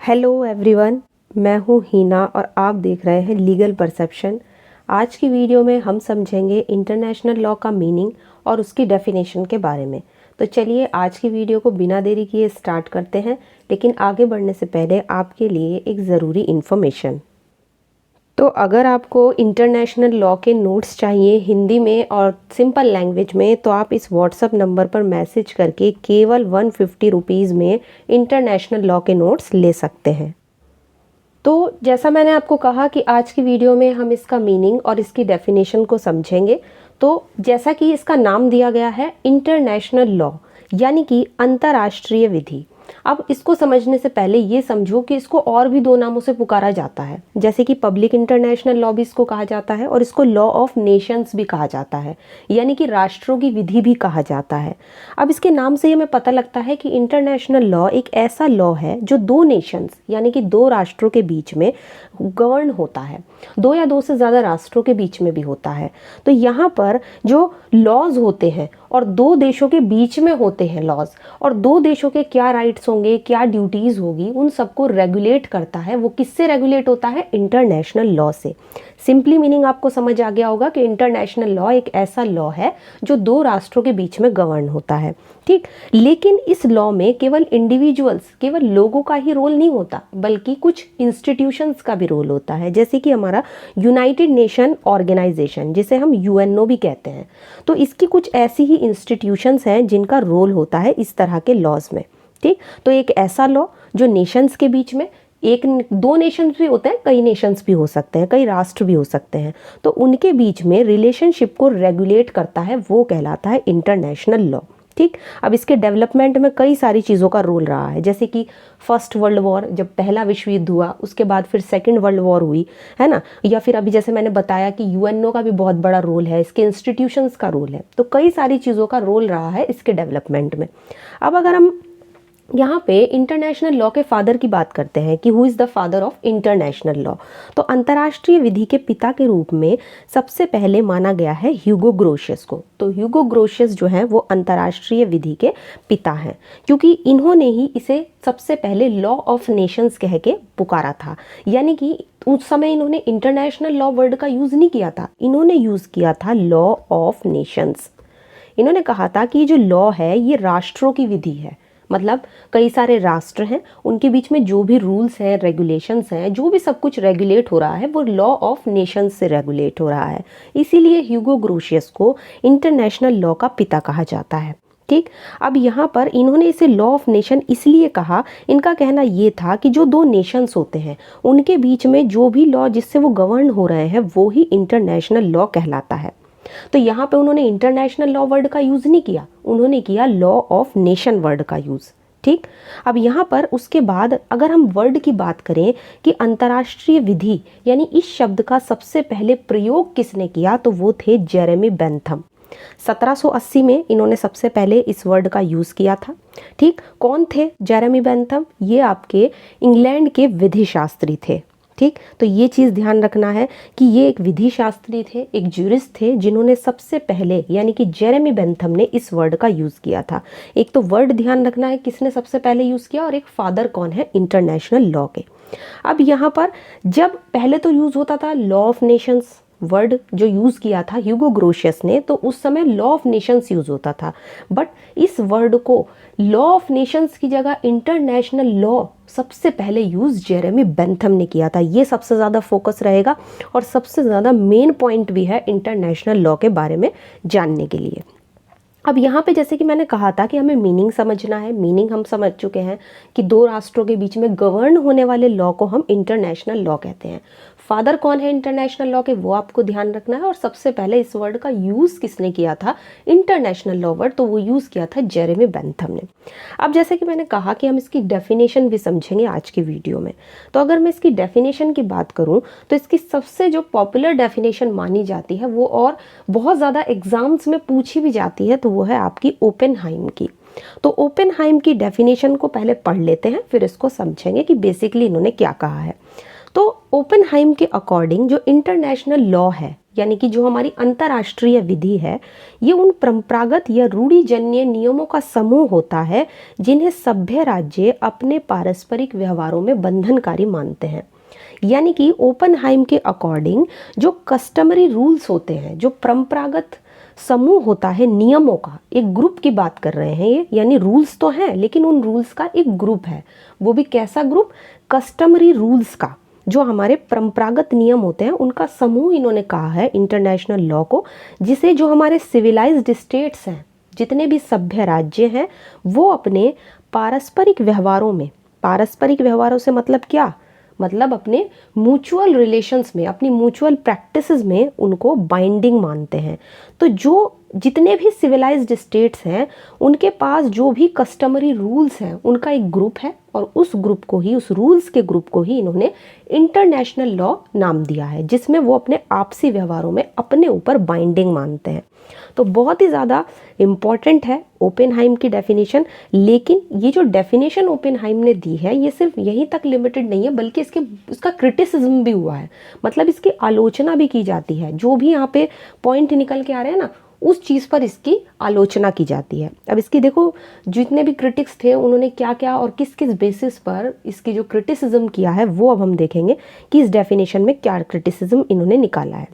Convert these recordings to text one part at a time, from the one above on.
Hello everyone, मैं हूँ हीना और आप देख रहे हैं लीगल परसेप्शन। आज की वीडियो में हम समझेंगे इंटरनेशनल लॉ का मीनिंग और उसकी डेफिनेशन के बारे में। तो चलिए आज की वीडियो को बिना देरी किए स्टार्ट करते हैं, लेकिन आगे बढ़ने से पहले आपके लिए एक ज़रूरी इन्फॉर्मेशन। तो अगर आपको इंटरनेशनल लॉ के नोट्स चाहिए हिंदी में और सिंपल लैंग्वेज में, तो आप इस व्हाट्सअप नंबर पर मैसेज करके केवल 150 रुपीज़ में इंटरनेशनल लॉ के नोट्स ले सकते हैं। तो जैसा मैंने आपको कहा कि आज की वीडियो में हम इसका मीनिंग और इसकी डेफिनेशन को समझेंगे। तो जैसा कि इसका नाम दिया गया है इंटरनेशनल लॉ, यानी कि अंतर्राष्ट्रीय विधि। अब इसको समझने से पहले ये समझो कि इसको और भी दो नामों से पुकारा जाता है, जैसे कि पब्लिक इंटरनेशनल लॉ भी इसको कहा जाता है और इसको लॉ ऑफ नेशंस भी कहा जाता है, यानी कि राष्ट्रों की विधि भी कहा जाता है। अब इसके नाम से हमें पता लगता है कि इंटरनेशनल लॉ एक ऐसा लॉ है जो दो नेशंस यानी कि दो राष्ट्रों के बीच में गवर्न होता है, दो या दो से ज़्यादा राष्ट्रों के बीच में भी होता है। तो यहाँ पर जो लॉज होते हैं और दो देशों के बीच में होते हैं लॉज, और दो देशों के क्या राइट्स होंगे, क्या ड्यूटीज़ होगी, उन सबको रेगुलेट करता है। वो किससे रेगुलेट होता है? इंटरनेशनल लॉ से। सिंपली मीनिंग आपको समझ आ गया होगा कि इंटरनेशनल लॉ एक ऐसा लॉ है जो दो राष्ट्रों के बीच में गवर्न होता है, ठीक। लेकिन इस लॉ में केवल इंडिविजुअल्स, केवल लोगों का ही रोल नहीं होता, बल्कि कुछ इंस्टीट्यूशंस का भी रोल होता है, जैसे कि हमारा यूनाइटेड नेशन ऑर्गेनाइजेशन, जिसे हम यूएनओ भी कहते हैं। तो इसकी कुछ ऐसी ही इंस्टीट्यूशंस हैं जिनका रोल होता है इस तरह के लॉज में, ठीक। तो एक ऐसा लॉ जो नेशंस के बीच में, एक दो नेशंस भी होते हैं, कई नेशंस भी हो सकते हैं, कई राष्ट्र भी हो सकते हैं, तो उनके बीच में रिलेशनशिप को रेगुलेट करता है, वो कहलाता है इंटरनेशनल लॉ, ठीक। अब इसके डेवलपमेंट में कई सारी चीज़ों का रोल रहा है, जैसे कि फर्स्ट वर्ल्ड वॉर, जब पहला विश्व युद्ध हुआ, उसके बाद फिर सेकंड वर्ल्ड वॉर हुई, है ना। या फिर अभी जैसे मैंने बताया कि यूएनओ का भी बहुत बड़ा रोल है, इसके इंस्टीट्यूशंस का रोल है। तो कई सारी चीज़ों का रोल रहा है इसके डेवलपमेंट में। अब अगर हम यहाँ पे इंटरनेशनल लॉ के फादर की बात करते हैं कि who is the father of international law, तो अंतर्राष्ट्रीय विधि के पिता के रूप में सबसे पहले माना गया है ह्यूगो ग्रोशियस को। तो ह्यूगो ग्रोशियस जो है वो अंतर्राष्ट्रीय विधि के पिता हैं, क्योंकि इन्होंने ही इसे सबसे पहले लॉ ऑफ नेशंस कह के पुकारा था। यानी कि उस समय इन्होंने इंटरनेशनल लॉ वर्ड का यूज़ नहीं किया था, इन्होंने यूज़ किया था लॉ ऑफ नेशंस। इन्होंने कहा था कि जो लॉ है ये राष्ट्रों की विधि है, मतलब कई सारे राष्ट्र हैं, उनके बीच में जो भी रूल्स हैं, रेगुलेशंस हैं, जो भी सब कुछ रेगुलेट हो रहा है वो लॉ ऑफ नेशंस से रेगुलेट हो रहा है। इसीलिए ह्यूगो ग्रोशियस को इंटरनेशनल लॉ का पिता कहा जाता है, ठीक। अब यहाँ पर इन्होंने इसे लॉ ऑफ नेशन इसलिए कहा, इनका कहना ये था कि जो दो नेशंस होते हैं उनके बीच में जो भी लॉ जिससे वो गवर्न हो रहे हैं वो ही इंटरनेशनल लॉ कहलाता है। तो यहाँ पे उन्होंने इंटरनेशनल लॉ वर्ड का यूज़ नहीं किया, उन्होंने किया लॉ ऑफ नेशन वर्ड का यूज़, ठीक। अब यहाँ पर उसके बाद अगर हम वर्ड की बात करें कि अंतर्राष्ट्रीय विधि यानी इस शब्द का सबसे पहले प्रयोग किसने किया, तो वो थे जेरेमी बेंथम। 1780 में इन्होंने सबसे पहले इस वर्ड का यूज़ किया था, ठीक। कौन थे जेरेमी बेंथम? ये आपके इंग्लैंड के विधि शास्त्री थे, ठीक। तो ये चीज़ ध्यान रखना है कि ये एक विधि शास्त्री थे, एक ज्यूरिस्ट थे, जिन्होंने सबसे पहले यानी कि जेरेमी बेंथम ने इस वर्ड का यूज़ किया था। एक तो वर्ड ध्यान रखना है किसने सबसे पहले यूज़ किया, और एक फादर कौन है इंटरनेशनल लॉ के। अब यहाँ पर जब पहले तो यूज़ होता था लॉ ऑफ नेशंस, वर्ड जो यूज़ किया था ह्यूगो ग्रोशियस ने, तो उस समय लॉ ऑफ नेशंस यूज़ होता था। बट इस वर्ड को लॉ ऑफ नेशंस की जगह इंटरनेशनल लॉ सबसे पहले यूज़ जेरेमी बेंथम ने किया था। ये सबसे ज़्यादा फोकस रहेगा और सबसे ज़्यादा मेन पॉइंट भी है इंटरनेशनल लॉ के बारे में जानने के लिए। अब यहाँ पे जैसे कि मैंने कहा था कि हमें मीनिंग समझना है, मीनिंग हम समझ चुके हैं कि दो राष्ट्रों के बीच में गवर्न होने वाले लॉ को हम इंटरनेशनल लॉ कहते हैं। फादर कौन है इंटरनेशनल लॉ के, वो आपको ध्यान रखना है। और सबसे पहले इस वर्ड का यूज़ किसने किया था, इंटरनेशनल लॉ वर्ड, तो वो यूज़ किया था जेरेमी बेंथम ने। अब जैसे कि मैंने कहा कि हम इसकी डेफिनेशन भी समझेंगे आज की वीडियो में। तो अगर मैं इसकी डेफिनेशन की बात करूँ तो इसकी सबसे जो पॉपुलर डेफिनेशन मानी जाती है वो, और बहुत ज़्यादा एग्जाम्स में पूछी भी जाती है, तो वो है आपकी ओपेनहाइम की। तो ओपेनहाइम की डेफिनेशन को पहले पढ़ लेते हैं, फिर इसको समझेंगे कि बेसिकली इन्होंने क्या कहा है। तो ओपेनहाइम के अकॉर्डिंग जो इंटरनेशनल लॉ है यानी कि जो हमारी अंतर्राष्ट्रीय विधि है, ये उन परंपरागत या रूढ़िजन्य नियमों का समूह होता है जिन्हें सभ्य राज्य अपने पारस्परिक व्यवहारों में बंधनकारी मानते हैं। यानी कि ओपनहाइम के अकॉर्डिंग जो कस्टमरी रूल्स होते हैं, जो परंपरागत समूह होता है नियमों का, एक ग्रुप की बात कर रहे हैं ये, यानी रूल्स तो हैं लेकिन उन रूल्स का एक ग्रुप है। वो भी कैसा ग्रुप? कस्टमरी रूल्स का, जो हमारे परंपरागत नियम होते हैं उनका समूह इन्होंने कहा है इंटरनेशनल लॉ को, जिसे जो हमारे सिविलाइज्ड स्टेट्स हैं, जितने भी सभ्य राज्य हैं, वो अपने पारस्परिक व्यवहारों में, पारस्परिक व्यवहारों से मतलब क्या? मतलब अपने म्यूचुअल रिलेशंस में, अपनी म्यूचुअल प्रैक्टिसेस में उनको बाइंडिंग मानते हैं। तो जो जितने भी सिविलाइज्ड स्टेट्स हैं उनके पास जो भी कस्टमरी रूल्स हैं उनका एक ग्रुप है, और उस ग्रुप को ही, उस रूल्स के ग्रुप को ही इन्होंने इंटरनेशनल लॉ नाम दिया है, जिसमें वो अपने आपसी व्यवहारों में अपने ऊपर बाइंडिंग मानते हैं। तो बहुत ही ज़्यादा इम्पॉर्टेंट है ओपेनहाइम की डेफिनेशन। लेकिन ये जो डेफिनेशन ओपेनहाइम ने दी है ये सिर्फ यहीं तक लिमिटेड नहीं है, बल्कि उसका क्रिटिसिज्म भी हुआ है, मतलब इसकी आलोचना भी की जाती है। जो भी यहाँ पे पॉइंट निकल के आ रहे हैं ना, उस चीज़ पर इसकी आलोचना की जाती है। अब इसकी देखो, जितने भी क्रिटिक्स थे उन्होंने क्या क्या और किस किस बेसिस पर इसकी जो क्रिटिसिज्म किया है वो अब हम देखेंगे कि इस डेफिनेशन में क्या क्रिटिसिज्म इन्होंने निकाला है।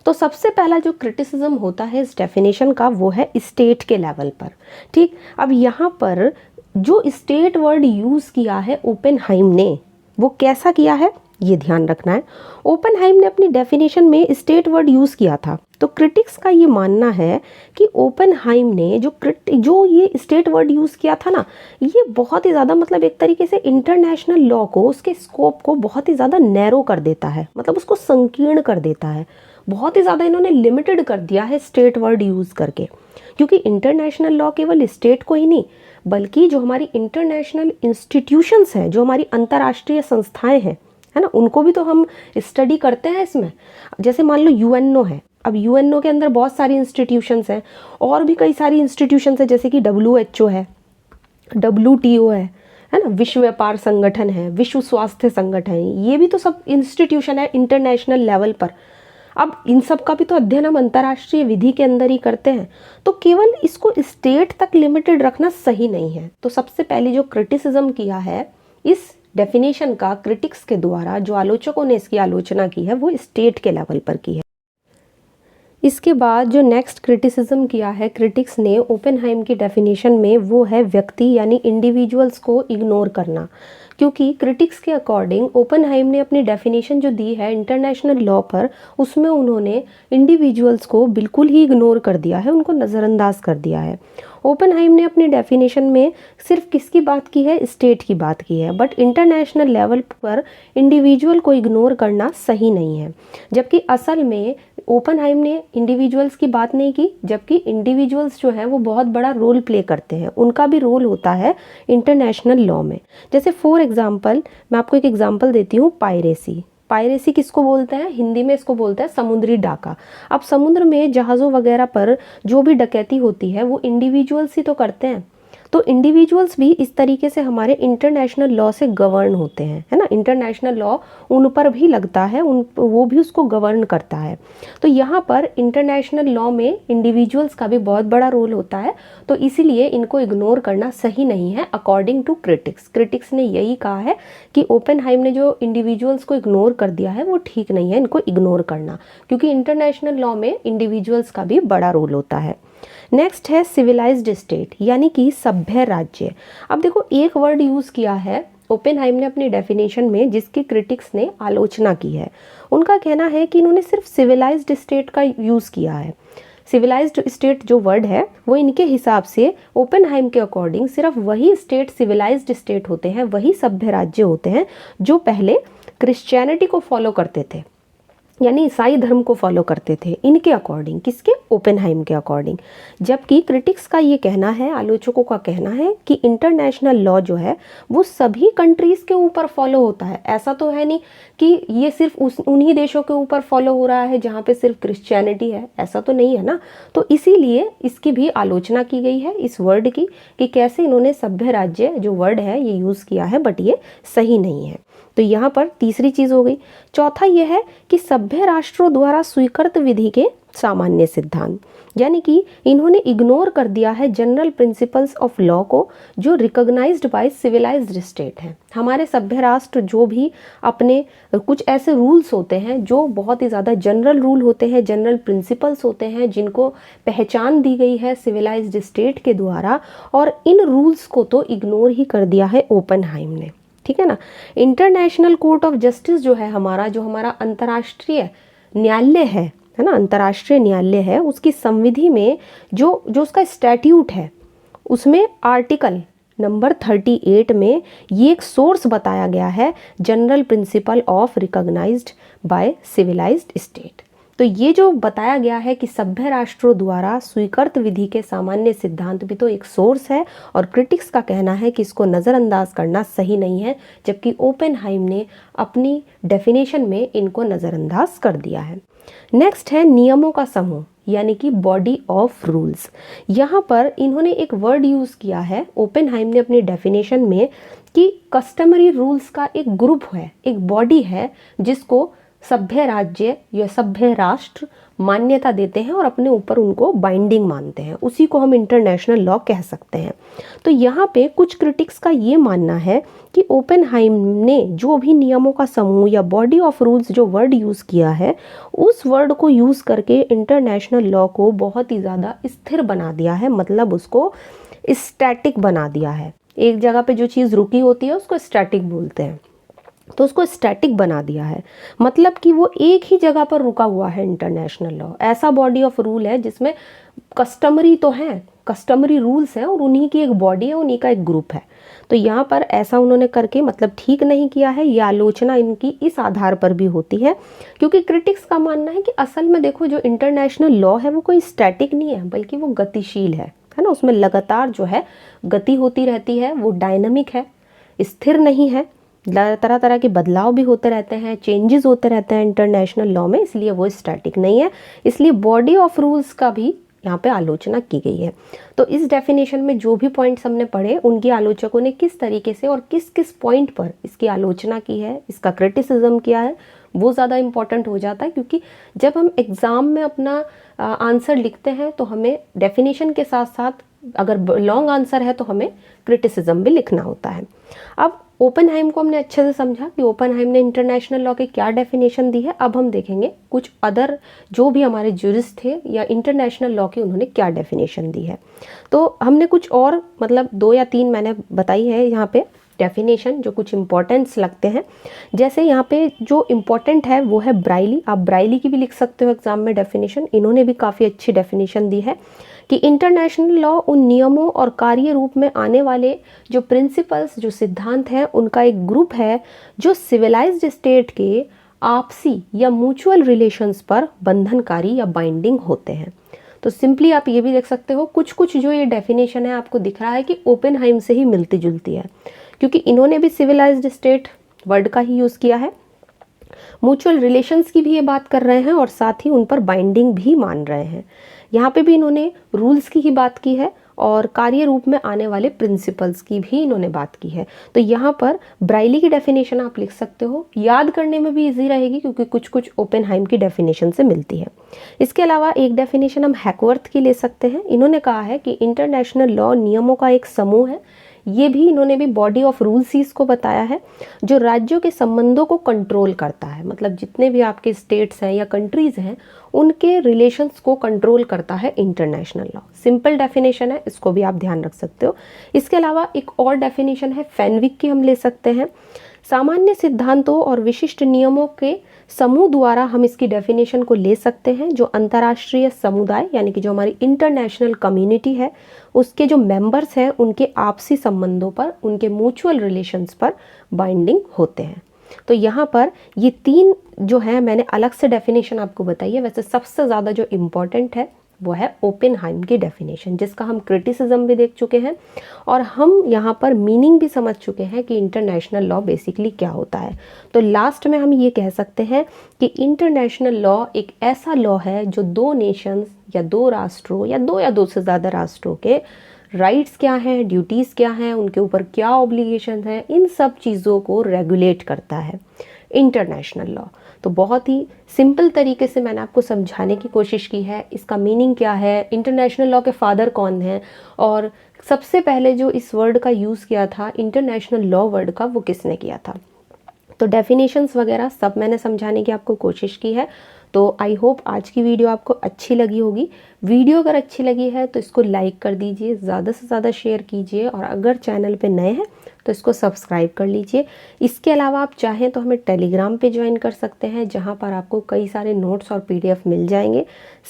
तो सबसे पहला जो क्रिटिसिज्म होता है इस डेफिनेशन का वो है स्टेट के लेवल पर। ठीक, अब यहाँ पर जो स्टेट वर्ड यूज़ किया है ओपेनहाइम ने, वो कैसा किया है ये ध्यान रखना है। ओपेनहाइम ने अपनी डेफिनेशन में स्टेट वर्ड यूज़ किया था, तो क्रिटिक्स का ये मानना है कि ओपेनहाइम ने जो ये स्टेट वर्ड यूज़ किया था ना, ये बहुत ही ज़्यादा, मतलब एक तरीके से इंटरनेशनल लॉ को, उसके स्कोप को बहुत ही ज़्यादा नैरो कर देता है, मतलब उसको संकीर्ण कर देता है। बहुत ही ज़्यादा इन्होंने लिमिटेड कर दिया है स्टेट वर्ड यूज़ करके, क्योंकि इंटरनेशनल लॉ केवल स्टेट को ही नहीं, बल्कि जो हमारी इंटरनेशनल इंस्टीट्यूशंस हैं, जो हमारी अंतर्राष्ट्रीय संस्थाएं हैं, है ना, उनको भी तो हम स्टडी करते हैं इसमें। जैसे मान लो यूएनओ है, अब यूएनओ के अंदर बहुत सारी इंस्टीट्यूशंस हैं, और भी कई सारी इंस्टीट्यूशंस हैं, जैसे कि डब्ल्यूएचओ है, डब्ल्यूटीओ है ना, विश्व व्यापार संगठन है, विश्व स्वास्थ्य संगठन है, ये भी तो सब इंस्टीट्यूशन है इंटरनेशनल लेवल पर। अब इन सब का भी तो अध्ययन हम अंतर्राष्ट्रीय विधि के अंदर ही करते हैं, तो केवल इसको स्टेट तक लिमिटेड रखना सही नहीं है। तो सबसे पहले जो क्रिटिसिज्म किया है इस डेफिनेशन का क्रिटिक्स के द्वारा, जो आलोचकों ने इसकी आलोचना की है, वो स्टेट के लेवल पर की है। इसके बाद जो नेक्स्ट क्रिटिसिज्म किया है क्रिटिक्स ने ओपेनहाइम की डेफिनेशन में, वो है व्यक्ति यानी इंडिविजुअल्स को इग्नोर करना। क्योंकि क्रिटिक्स के अकॉर्डिंग ओपेनहाइम ने अपनी डेफिनेशन जो दी है इंटरनेशनल लॉ पर, उसमें उन्होंने इंडिविजुअल्स को बिल्कुल ही इग्नोर कर दिया है, उनको नज़रअंदाज कर दिया है। ओपेनहाइम ने अपनी डेफिनेशन में सिर्फ किसकी बात की है? स्टेट की बात की है, बट इंटरनेशनल लेवल पर इंडिविजुअल को इग्नोर करना सही नहीं है। जबकि असल में ओपेनहाइम ने इंडिविजुअल्स की बात नहीं की, जबकि इंडिविजुअल्स जो हैं वो बहुत बड़ा रोल प्ले करते हैं, उनका भी रोल होता है इंटरनेशनल लॉ में। जैसे फॉर एग्जांपल, मैं आपको एक एग्जांपल देती हूँ, पायरेसी। पायरेसी किसको बोलते हैं? हिंदी में इसको बोलते हैं समुद्री डाका। अब समुद्र में जहाज़ों वगैरह पर जो भी डकैती होती है वो इंडिविजुअल्स ही तो करते हैं, तो इंडिविजुअल्स भी इस तरीके से हमारे इंटरनेशनल लॉ से गवर्न होते हैं, है ना। इंटरनेशनल लॉ उन पर भी लगता है, वो भी उसको गवर्न करता है। तो यहाँ पर इंटरनेशनल लॉ में इंडिविजुअल्स का भी बहुत बड़ा रोल होता है, तो इसीलिए इनको इग्नोर करना सही नहीं है अकॉर्डिंग टू क्रिटिक्स। क्रिटिक्स ने यही कहा है कि ओपेनहाइम ने जो इंडिविजुअल्स को इग्नोर कर दिया है वो ठीक नहीं है, इनको इग्नोर करना, क्योंकि इंटरनेशनल लॉ में इंडिविजुअल्स का भी बड़ा रोल होता है। नेक्स्ट है सिविलाइज्ड स्टेट, यानी कि सभ्य राज्य। अब देखो, एक वर्ड यूज़ किया है ओपेनहाइम ने अपनी डेफिनेशन में, जिसकी क्रिटिक्स ने आलोचना की है। उनका कहना है कि इन्होंने सिर्फ सिविलाइज्ड स्टेट का यूज़ किया है। सिविलाइज्ड स्टेट जो वर्ड है वो इनके हिसाब से ओपेनहाइम के अकॉर्डिंग सिर्फ वही स्टेट सिविलाइज्ड स्टेट होते हैं, वही सभ्य राज्य होते हैं जो पहले क्रिश्चियनिटी को फॉलो करते थे, यानी ईसाई धर्म को फॉलो करते थे, इनके अकॉर्डिंग। किसके? ओपेनहाइम के अकॉर्डिंग। जबकि क्रिटिक्स का ये कहना है, आलोचकों का कहना है कि इंटरनेशनल लॉ जो है वो सभी कंट्रीज़ के ऊपर फॉलो होता है। ऐसा तो है नहीं कि ये सिर्फ उन्हीं देशों के ऊपर फॉलो हो रहा है जहाँ पे सिर्फ क्रिश्चियनिटी है, ऐसा तो नहीं है ना। तो इसीलिए इसकी भी आलोचना की गई है इस वर्ड की, कि कैसे इन्होंने सभ्य राज्य जो वर्ड है ये यूज़ किया है, बट ये सही नहीं है। तो यहाँ पर तीसरी चीज़ हो गई। चौथा यह है कि सभ्य सभ्य राष्ट्रों द्वारा स्वीकृत विधि के सामान्य सिद्धांत, यानी कि इन्होंने इग्नोर कर दिया है जनरल प्रिंसिपल्स ऑफ लॉ को जो रिकॉग्नाइज्ड बाय सिविलाइज्ड स्टेट हैं। हमारे सभ्य राष्ट्र जो भी अपने कुछ ऐसे रूल्स होते हैं जो बहुत ही ज़्यादा जनरल रूल होते हैं, जनरल प्रिंसिपल्स होते हैं जिनको पहचान दी गई है सिविलाइज्ड स्टेट के द्वारा, और इन रूल्स को तो इग्नोर ही कर दिया है ओपेनहाइम ने, ठीक है ना। इंटरनेशनल कोर्ट ऑफ जस्टिस जो है हमारा, जो हमारा अंतर्राष्ट्रीय न्यायालय है ना, अंतर्राष्ट्रीय न्यायालय है, उसकी संविधि में जो उसका स्टैट्यूट है उसमें आर्टिकल नंबर 38 में ये एक सोर्स बताया गया है, general principle of recognised by civilised state. तो ये जो बताया गया है कि सभ्य राष्ट्रों द्वारा स्वीकृत विधि के सामान्य सिद्धांत भी तो एक सोर्स है, और क्रिटिक्स का कहना है कि इसको नज़रअंदाज करना सही नहीं है, जबकि ओपेनहाइम ने अपनी डेफिनेशन में इनको नज़रअंदाज कर दिया है। नेक्स्ट है नियमों का समूह, यानी कि बॉडी ऑफ रूल्स। यहाँ पर इन्होंने एक वर्ड यूज़ किया है ओपेनहाइम ने अपनी डेफिनेशन में कि कस्टमरी रूल्स का एक ग्रुप है, एक बॉडी है जिसको सभ्य राज्य या सभ्य राष्ट्र मान्यता देते हैं और अपने ऊपर उनको बाइंडिंग मानते हैं, उसी को हम इंटरनेशनल लॉ कह सकते हैं। तो यहाँ पे कुछ क्रिटिक्स का ये मानना है कि ओपेनहाइम ने जो भी नियमों का समूह या बॉडी ऑफ रूल्स जो वर्ड यूज़ किया है, उस वर्ड को यूज़ करके इंटरनेशनल लॉ को बहुत ही ज़्यादा स्थिर बना दिया है, मतलब उसको स्टैटिक बना दिया है। एक जगह पे जो चीज़ रुकी होती है उसको स्टैटिक बोलते हैं, तो उसको स्टैटिक बना दिया है, मतलब कि वो एक ही जगह पर रुका हुआ है। इंटरनेशनल लॉ ऐसा बॉडी ऑफ रूल है जिसमें कस्टमरी तो है, कस्टमरी रूल्स हैं और उन्हीं की एक बॉडी है, उन्हीं का एक ग्रुप है। तो यहाँ पर ऐसा उन्होंने करके मतलब ठीक नहीं किया है। ये आलोचना इनकी इस आधार पर भी होती है क्योंकि क्रिटिक्स का मानना है कि असल में देखो जो इंटरनेशनल लॉ है वो कोई स्टैटिक नहीं है, बल्कि वो गतिशील है ना, उसमें लगातार जो है गति होती रहती है, वो डायनामिक है, स्थिर नहीं है, तरह तरह के बदलाव भी होते रहते हैं, चेंजेस होते रहते हैं इंटरनेशनल लॉ में, इसलिए वो स्टैटिक नहीं है। इसलिए बॉडी ऑफ रूल्स का भी यहाँ पे आलोचना की गई है। तो इस डेफिनेशन में जो भी पॉइंट्स हमने पढ़े उनकी आलोचकों ने किस तरीके से और किस किस पॉइंट पर इसकी आलोचना की है, इसका क्रिटिसिज्म किया है, वो ज़्यादा इम्पॉर्टेंट हो जाता है। क्योंकि जब हम एग्ज़ाम में अपना आंसर लिखते हैं तो हमें डेफिनेशन के साथ साथ अगर लॉन्ग आंसर है तो हमें क्रिटिसिज्म भी लिखना होता है। अब ओपेनहाइम को हमने अच्छे से समझा कि ओपेनहाइम ने इंटरनेशनल लॉ की क्या डेफिनेशन दी है। अब हम देखेंगे कुछ अदर जो भी हमारे ज्यूरिस्ट थे या इंटरनेशनल लॉ की उन्होंने क्या डेफिनेशन दी है। तो हमने कुछ और मतलब 2 या 3 मैंने बताई है यहाँ पे डेफिनेशन जो कुछ इंपॉर्टेंट्स लगते हैं। जैसे यहाँ पे जो इम्पोर्टेंट है वो है ब्राइली, आप ब्राइली की भी लिख सकते हो एग्जाम में डेफिनेशन, इन्होंने भी काफ़ी अच्छी डेफिनेशन दी है कि इंटरनेशनल लॉ उन नियमों और कार्य रूप में आने वाले जो प्रिंसिपल्स जो सिद्धांत हैं उनका एक ग्रुप है जो सिविलाइज्ड स्टेट के आपसी या म्यूचुअल रिलेशंस पर बंधनकारी या बाइंडिंग होते हैं। तो सिंपली आप ये भी देख सकते हो कुछ कुछ जो ये डेफिनेशन है आपको दिख रहा है कि ओपेनहाइम से ही मिलती जुलती है, क्योंकि इन्होंने भी सिविलाइज्ड स्टेट वर्ड का ही यूज़ किया है, म्यूचुअल रिलेशंस की भी ये बात कर रहे हैं और साथ ही उन पर बाइंडिंग भी मान रहे हैं। यहाँ पे भी इन्होंने रूल्स की ही बात की है और कार्य रूप में आने वाले प्रिंसिपल्स की भी इन्होंने बात की है। तो यहाँ पर ब्राइली की डेफिनेशन आप लिख सकते हो, याद करने में भी इजी रहेगी क्योंकि कुछ कुछ ओपेनहाइम की डेफिनेशन से मिलती है। इसके अलावा एक डेफिनेशन हम हैकवर्थ की ले सकते हैं। इन्होंने कहा है कि इंटरनेशनल लॉ नियमों का एक समूह है, ये भी इन्होंने भी बॉडी ऑफ रूल्स ही इसको बताया है, जो राज्यों के संबंधों को कंट्रोल करता है। मतलब जितने भी आपके स्टेट्स हैं या कंट्रीज़ हैं उनके रिलेशंस को कंट्रोल करता है इंटरनेशनल लॉ। सिंपल डेफिनेशन है, इसको भी आप ध्यान रख सकते हो। इसके अलावा एक और डेफिनेशन है फैनविक की, हम ले सकते हैं। सामान्य सिद्धांतों और विशिष्ट नियमों के समूह द्वारा हम इसकी डेफिनेशन को ले सकते हैं जो अंतर्राष्ट्रीय समुदाय यानी कि जो हमारी इंटरनेशनल कम्युनिटी है उसके जो मेंबर्स हैं उनके आपसी संबंधों पर, उनके म्यूचुअल रिलेशंस पर बाइंडिंग होते हैं। तो यहाँ पर ये 3 जो है मैंने अलग से डेफिनेशन आपको बताई है। वैसे सबसे ज़्यादा जो इम्पोर्टेंट है वो है ओपेनहाइम की डेफिनेशन, जिसका हम क्रिटिसिज्म भी देख चुके हैं और हम यहाँ पर मीनिंग भी समझ चुके हैं कि इंटरनेशनल लॉ बेसिकली क्या होता है। तो लास्ट में हम ये कह सकते हैं कि इंटरनेशनल लॉ एक ऐसा लॉ है जो 2 नेशंस या 2 राष्ट्रों या 2 से ज़्यादा राष्ट्रों के राइट्स क्या हैं, ड्यूटीज़ क्या हैं, उनके ऊपर क्या ऑब्लिगेशन है, इन सब चीज़ों को रेगुलेट करता है इंटरनेशनल लॉ। तो बहुत ही सिंपल तरीके से मैंने आपको समझाने की कोशिश की है। इसका मीनिंग क्या है, इंटरनेशनल लॉ के फादर कौन हैं, और सबसे पहले जो इस वर्ड का यूज़ किया था, इंटरनेशनल लॉ वर्ड का, वो किसने किया था। तो डेफिनेशंस वगैरह सब मैंने समझाने की आपको कोशिश की है। तो आई होप आज की वीडियो आपको अच्छी लगी होगी। वीडियो अगर अच्छी लगी है तो इसको लाइक कर दीजिए, ज़्यादा से ज़्यादा शेयर कीजिए, और अगर चैनल पे नए हैं तो इसको सब्सक्राइब कर लीजिए। इसके अलावा आप चाहें तो हमें टेलीग्राम पे ज्वाइन कर सकते हैं, जहाँ पर आपको कई सारे नोट्स और PDF मिल जाएंगे।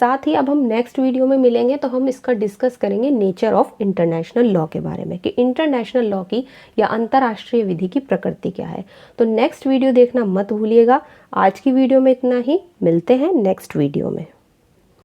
साथ ही अब हम नेक्स्ट वीडियो में मिलेंगे तो हम इसका डिस्कस करेंगे नेचर ऑफ इंटरनेशनल लॉ के बारे में, कि इंटरनेशनल लॉ की या अंतर्राष्ट्रीय विधि की प्रकृति क्या है। तो नेक्स्ट वीडियो देखना मत भूलिएगा। आज की वीडियो में इतना ही, मिलते हैं नेक्स्ट वीडियो में।